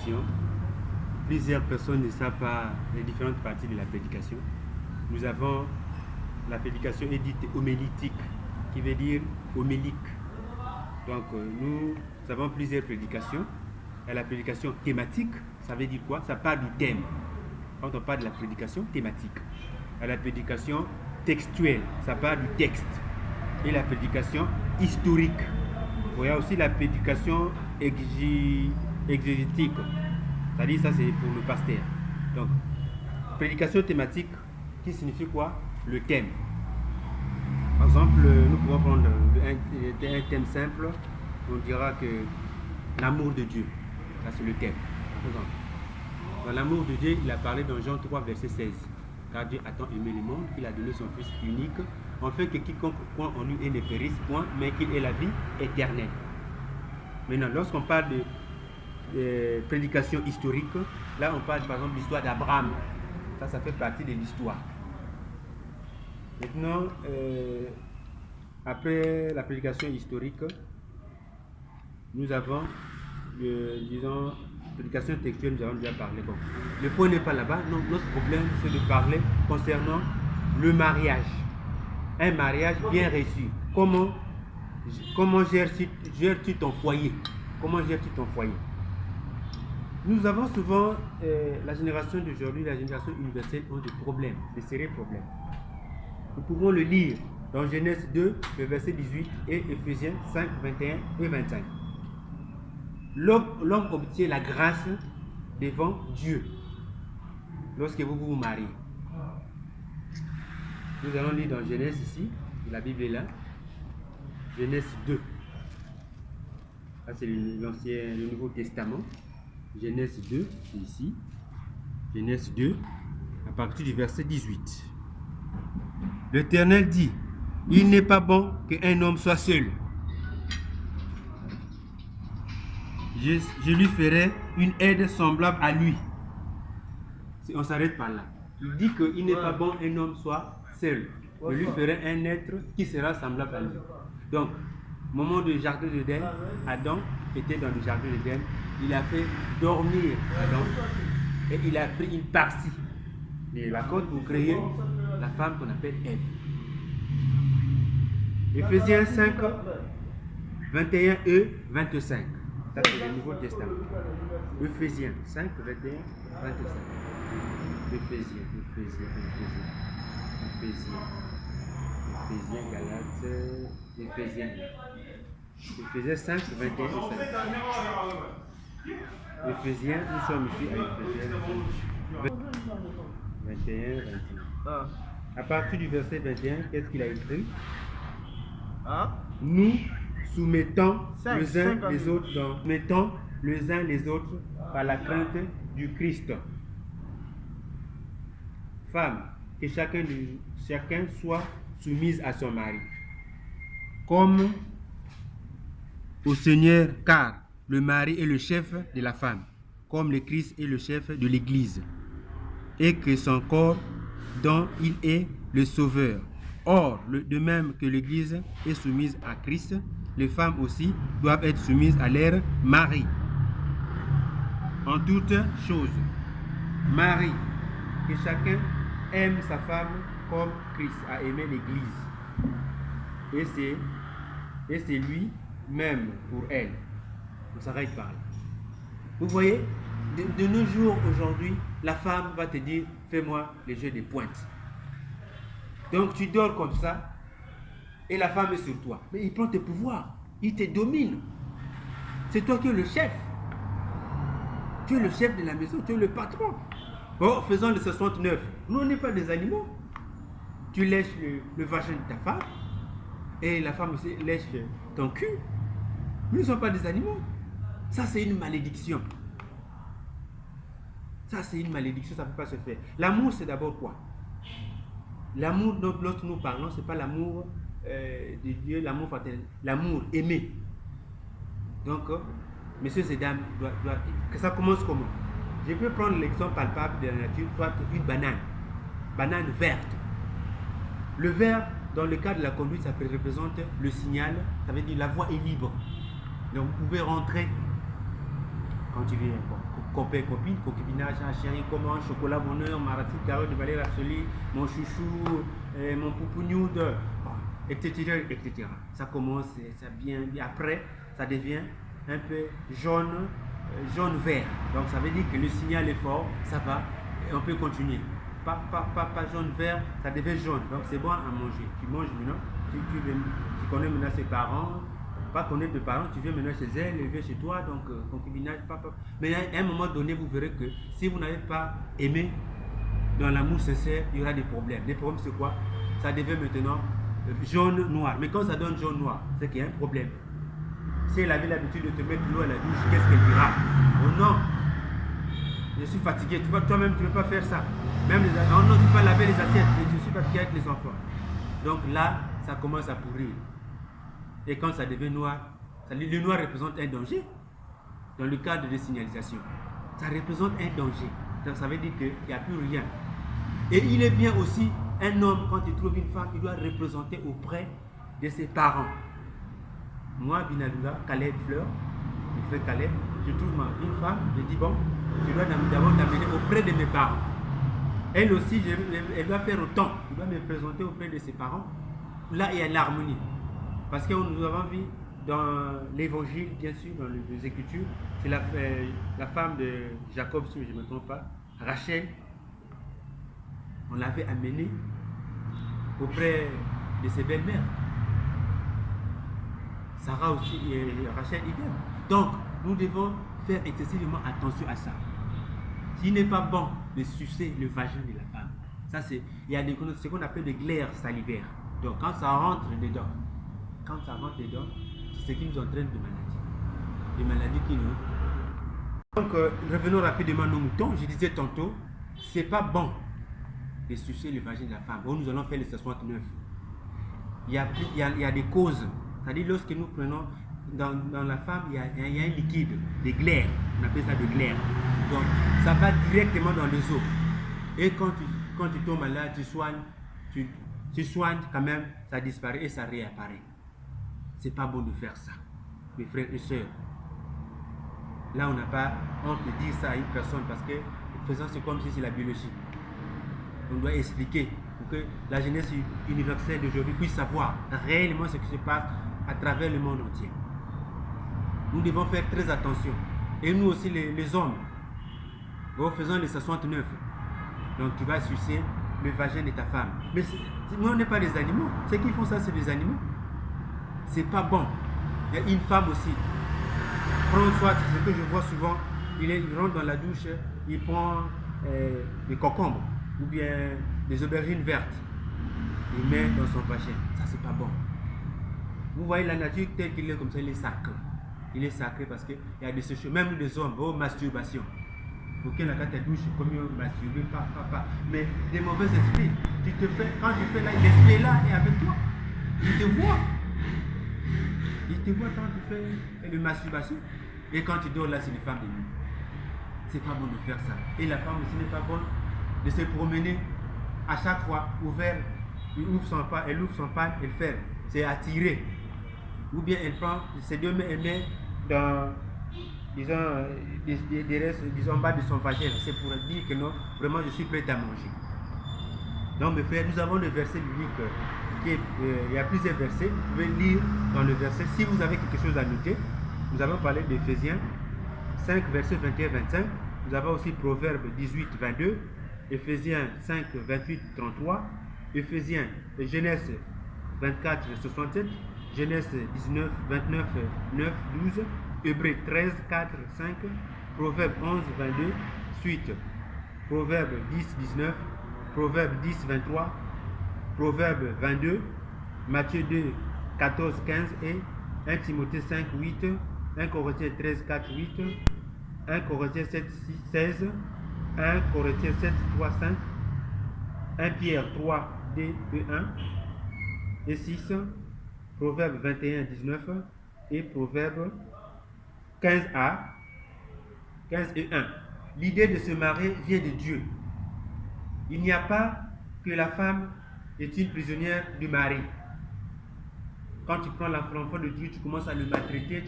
prédication. Plusieurs personnes ne savent pas les différentes parties de la prédication. Nous avons la prédication dite homélitique, qui veut dire homélique. Donc nous avons plusieurs prédications. Il y a la prédication thématique, ça veut dire quoi? Ça parle du thème. Quand on parle de la prédication thématique. Il y a la prédication textuelle, ça parle du texte. Et la prédication historique. Il y a aussi la prédication exégétique. C'est-à-dire ça c'est pour le pasteur. Donc, prédication thématique qui signifie quoi? Le thème. Par exemple, nous pouvons prendre un thème simple. On dira que l'amour de Dieu. Ça c'est le thème. Par exemple, dans l'amour de Dieu, il a parlé dans Jean 3, verset 16. Car Dieu a tant aimé le monde qu'il a donné son Fils unique, en fait que quiconque croit en lui et ne périsse point, mais qu'il ait la vie éternelle. Maintenant, lorsqu'on parle de prédication historique, là on parle par exemple de l'histoire d'Abraham. Ça fait partie de l'histoire. Maintenant, après la prédication historique, nous avons, disons, prédication textuelle, nous avons déjà parlé. Bon. Le point n'est pas là-bas. Non, notre problème, c'est de parler concernant le mariage. Un mariage bien reçu. Comment gères-tu ton foyer? Comment gères-tu ton foyer? Nous avons souvent, la génération d'aujourd'hui, la génération universelle, ont des problèmes, des sérieux problèmes. Nous pouvons le lire dans Genèse 2, le verset 18 et Ephésiens 5, 21 et 25. L'homme obtient la grâce devant Dieu lorsque vous vous mariez. Nous allons lire dans Genèse ici, la Bible est là. Genèse 2. Ça c'est le Nouveau Testament. Genèse 2, c'est ici. Genèse 2, à partir du verset 18. L'Éternel dit, il n'est pas bon qu'un homme soit seul. Je lui ferai une aide semblable à lui. On s'arrête par là. Il dit qu'il n'est pas bon qu'un homme soit seul. Je lui ferai un être qui sera semblable à lui. Donc, au moment du jardin d'Éden, Adam était dans le jardin d'Éden. Il a fait dormir Adam et il a pris une partie de la côte pour créer la femme qu'on appelle Ève. Ephésiens 5, 21 et 25. Ça c'est le Nouveau Testament. Ephésiens 5, 21, 25. Ephésiens, Galates, Ephésiens 5, 21 et 5. Ephésiens, nous sommes ici à Ephésiens 21, 21. À partir du verset 21, qu'est-ce qu'il a écrit? Nous soumettons les uns les autres par la crainte du Christ. Femme, que chacun soit soumise à son mari, comme au Seigneur, car le mari est le chef de la femme, comme le Christ est le chef de l'Église, et que son corps, dont il est le sauveur. Or, de même que l'Église est soumise à Christ, les femmes aussi doivent être soumises à leur mari. En toutes choses, mari, que chacun aime sa femme comme Christ a aimé l'Église. Et c'est lui-même pour elle. On s'arrête par là. Vous voyez, de nos jours aujourd'hui, la femme va te dire, fais-moi le jeu des pointes. Donc tu dors comme ça, et la femme est sur toi. Mais il prend tes pouvoirs, il te domine. C'est toi qui es le chef. Tu es le chef de la maison, tu es le patron. Oh, faisons le 69. Nous, on n'est pas des animaux. Tu lèches le vagin de ta femme, et la femme aussi lèche ton cul. Nous ne sommes pas des animaux. Ça, c'est une malédiction. Ça, c'est une malédiction, ça ne peut pas se faire. L'amour, c'est d'abord quoi? L'amour, lorsque nous parlons, ce n'est pas l'amour de Dieu, l'amour fraternel, l'amour aimé. Donc, messieurs et dames, que ça commence comment? Je peux prendre l'exemple palpable de la nature, soit une banane verte. Le vert, dans le cas de la conduite, ça représente le signal, ça veut dire la voie est libre. Donc, vous pouvez rentrer quand tu viens, copain, copine, concubinage, chérie, comment, chocolat, bonheur, marati, carotte, Valérie Rafsoli, mon chouchou, mon poupougnoud, etc., etc. Ça commence, ça bien, après, ça devient un peu jaune-vert. Donc ça veut dire que le signal est fort, ça va, et on peut continuer. Pas jaune-vert, ça devient jaune. Donc c'est bon à manger. Tu manges maintenant, tu connais maintenant ses parents, pas connaître tes parents, tu viens maintenant chez elle, elle vient chez toi, donc concubinage, papa. Mais à un moment donné, vous verrez que si vous n'avez pas aimé dans l'amour sincère, il y aura des problèmes. Les problèmes, c'est quoi? Ça devient maintenant jaune-noir. Mais quand ça donne jaune-noir, c'est qu'il y a un problème. Si elle avait l'habitude de te mettre l'eau à la douche, qu'est-ce qu'elle dira? Oh non, je suis fatigué. Tu vois, toi-même, tu ne veux pas faire ça. Même les oh non, tu ne peux pas laver les assiettes. Mais je suis fatigué avec les enfants. Donc là, ça commence à pourrir. Et quand ça devient noir, le noir représente un danger. Dans le cadre de signalisation, ça représente un danger. Donc ça veut dire qu'il n'y a plus rien. Et il est bien aussi, un homme, quand il trouve une femme, il doit représenter auprès de ses parents. Moi, Binalunga, Caleb Fleur, le frère Caleb, je trouve une femme, je dis bon, je dois d'abord t'amener auprès de mes parents. Elle aussi, elle doit faire autant. Elle doit me présenter auprès de ses parents. Là, il y a l'harmonie. Parce que nous avons vu dans l'évangile, bien sûr, dans les Écritures, c'est la femme de Jacob, si je ne me trompe pas, Rachel. On l'avait amenée auprès de ses belles-mères. Sarah aussi et Rachel idem. Donc, nous devons faire excessivement attention à ça. S'il n'est pas bon de sucer le vagin de la femme, ça c'est, il y a ce qu'on appelle des glaires salivaires. Donc, quand ça rentre dedans, c'est ce qui nous entraîne de maladies qui nous. Donc, revenons rapidement à nos moutons. Je disais tantôt, c'est pas bon de sucer le vagin de la femme. Bon, nous allons faire les 69. Il y a des causes. C'est-à-dire, lorsque nous prenons dans la femme, il y a un liquide, des glaires. On appelle ça des glaires. Donc, ça va directement dans les os. Et quand tu tombes malade, tu soignes quand même, ça disparaît et ça réapparaît. C'est pas bon de faire ça, mes frères et sœurs. Là, on n'a pas honte de dire ça à une personne parce que faisant c'est comme si c'est la biologie. On doit expliquer pour que la jeunesse universelle d'aujourd'hui puisse savoir réellement ce qui se passe à travers le monde entier. Nous devons faire très attention. Et nous aussi, les hommes, en faisant les 69, donc tu vas sucer le vagin de ta femme. Mais nous, on n'est pas des animaux. Ceux qui font ça, c'est des animaux. C'est pas bon. Il y a une femme aussi. Prends soit, c'est ce que je vois souvent, il rentre dans la douche, il prend des concombres ou bien des aubergines vertes. Il met dans son vagin. Ça, c'est pas bon. Vous voyez la nature telle qu'il est comme ça, il est sacré. Il est sacré parce qu'il y a des choses, même les hommes, masturbation. Aucun n'a qu'à ta douche, comme masturber, pas. Mais des mauvais esprits, quand tu fais là, l'esprit est là et avec toi. Il te voit. Il te voit quand tu fais le masturbation. Et quand tu dors là, c'est les femmes de nuit. C'est pas bon de faire ça. Et la femme aussi n'est pas bonne de se promener à chaque fois ouvert. Elle ouvre son pan, elle ferme. C'est attiré. Ou bien elle prend ses deux mains, elle met dans, disons, en bas de son vagin. C'est pour dire que non, vraiment je suis prêt à manger. Donc mes frères, nous avons le verset biblique. Il y a plusieurs versets. Vous pouvez lire dans le verset. Si vous avez quelque chose à noter, nous avons parlé d'Éphésiens 5, versets 21-25. Nous avons aussi Proverbes 18, 22. Éphésiens 5, 28, 33. Éphésiens, Genèse 24, 67. Genèse 19, 29, 9, 12. Hébreux 13, 4, 5. Proverbes 11, 22. Suite. Proverbes 10, 19. Proverbes 10, 23. Proverbes 22. Matthieu 2, 14, 15 et 1 Timothée 5, 8. 1 Corinthiens 13, 4, 8. 1 Corinthiens 7, 6, 16. 1 Corinthiens 7, 3, 5. 1 Pierre 3, 2, 1 et 6. Proverbes 21, 19 et Proverbes 15a, 15 et 1. L'idée de se marier vient de Dieu. Il n'y a pas que la femme est une prisonnière du mari. Quand tu prends l'enfant de Dieu, tu commences à le maltraiter.